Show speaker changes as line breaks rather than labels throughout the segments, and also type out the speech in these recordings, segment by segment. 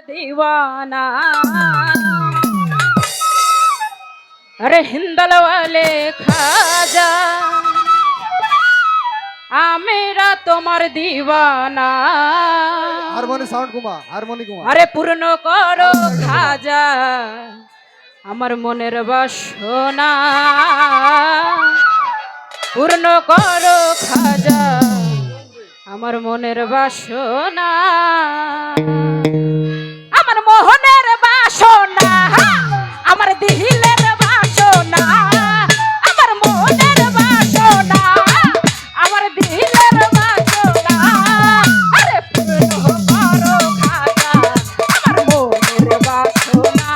दीवाना। अरे हिंदल वाले खाजा आमेरा तुम्हार दीवाना।
हारमोनी साउंड कुमा, हारमोनी कुमा।
अरे पूर्ण करो खाजा আমার মনের বাসনা, পূর্ণ করো খাজা আমার মনের বাসনা। আমার মোহনের বাসনা, আমার দিলের বাসনা, আমার মনের বাসনা, আমার দিলের বাসনা। আরে পূর্ণ করো খাজা আমার মনের বাসনা।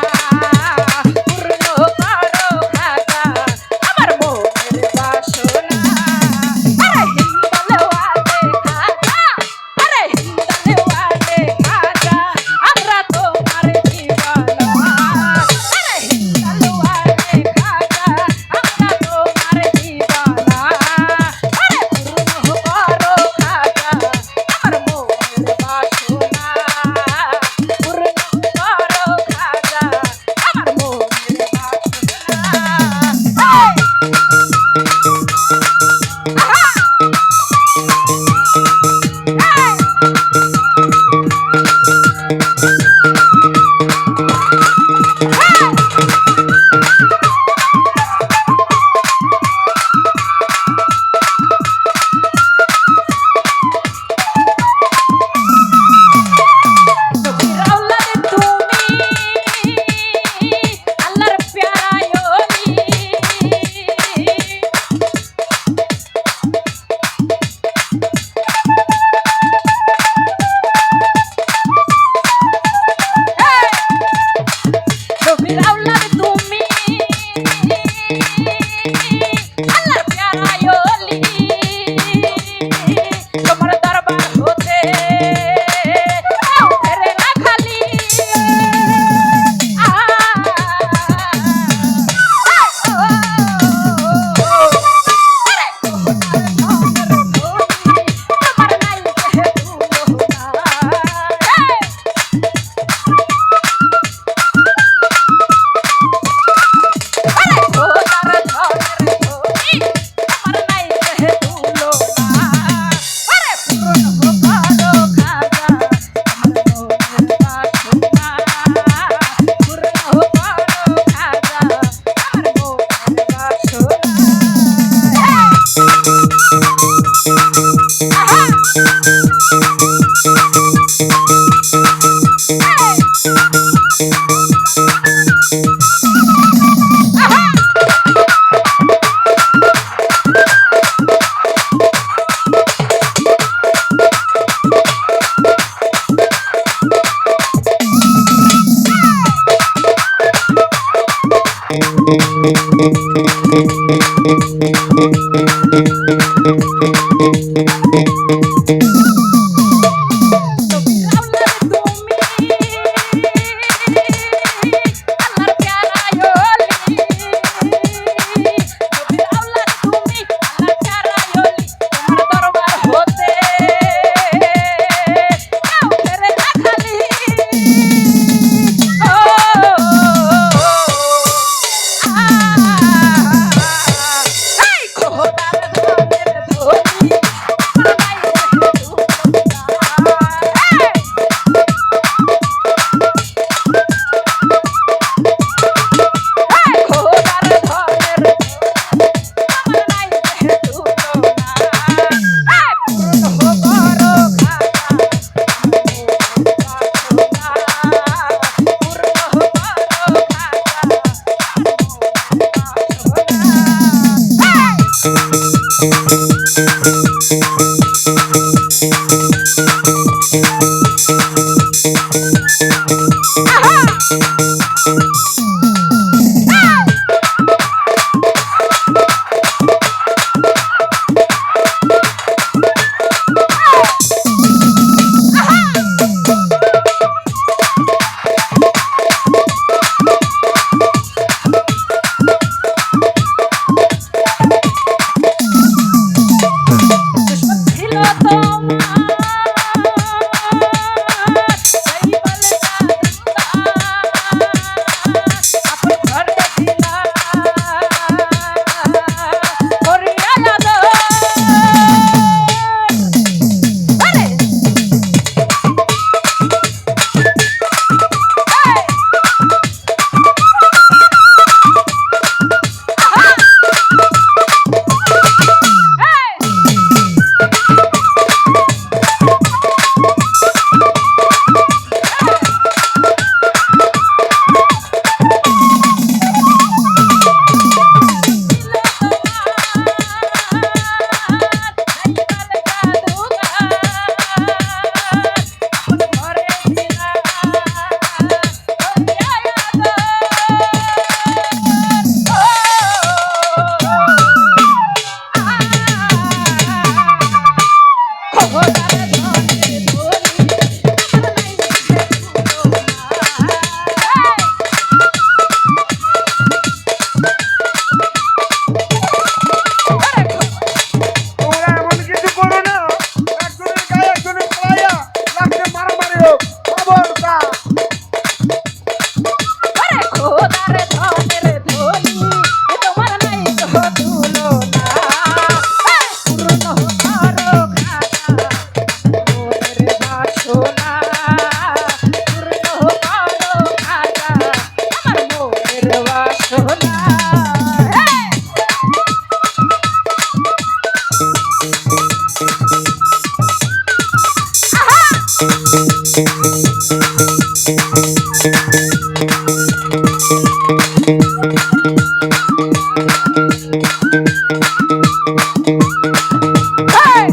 Hey!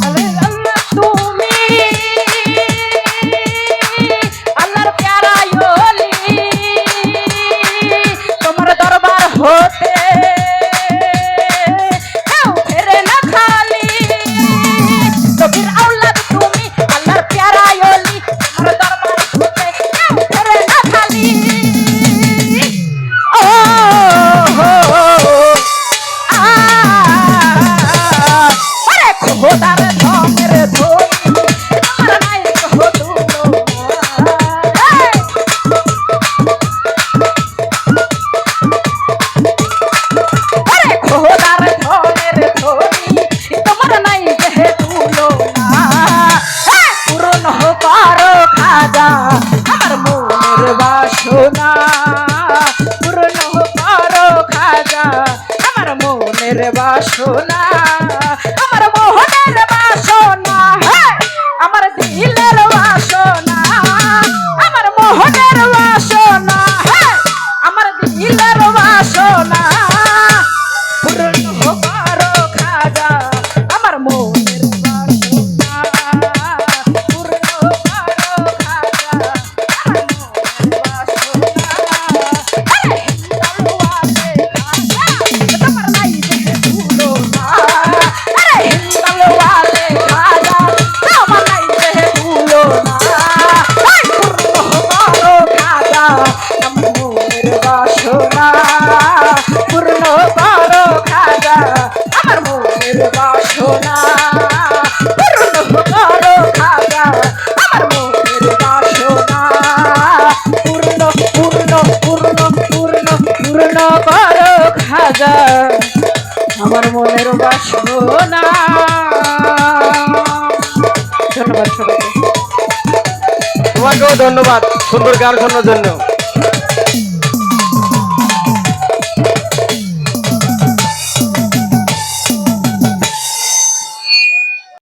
আরে আল্লাহ তুমি আল্লাহর প্যারা ওলি তোমার দরবার হতে কেউ ফেরে না খালি নবীর আওলাদ তুমি আল্লাহর প্যারা ওলি তোমার দরবার হতে কেউ ফেরে না খালি ও হো আরে খোদার ধমের ধনি আমার নাই কহ দুলো আরে খোদার ধমের ধনি তোমার নাই কহ দুলো পূরণ করো খাজা আমার মনের বাসনা পূরণ করো খাজা আমার মনের বাসনা আমার মোহনের বাসনা আমার দিলের বাসনা আমার মোহনের বাসনা আমার দিলের বাসনা পূরণ করো খাজা আমার মনের বাসনা পূরণ করো খাজা আমার মনের বাসনা আরে হিন্দলওয়ালে খাজা তোমার নাই দেখে ভুলো না আরে হিন্দলওয়ালে খাজা তোমার নাই দেখে ভুলো না এই পূরণ করো খাজা আমার মনের বাসনা পূর্ণ করো খাজা আমার মনের বাসনা পূর্ণ করো খাজা আমার মনের বাসনা পূর্ণ পূর্ণ পূর্ণ পূর্ণ পূর্ণ করো খাজা আমার মনের বাসনা ধন্যবাদ সবাইকে
তোমাকেও ধন্যবাদ সুন্দর গান শোনার জন্য।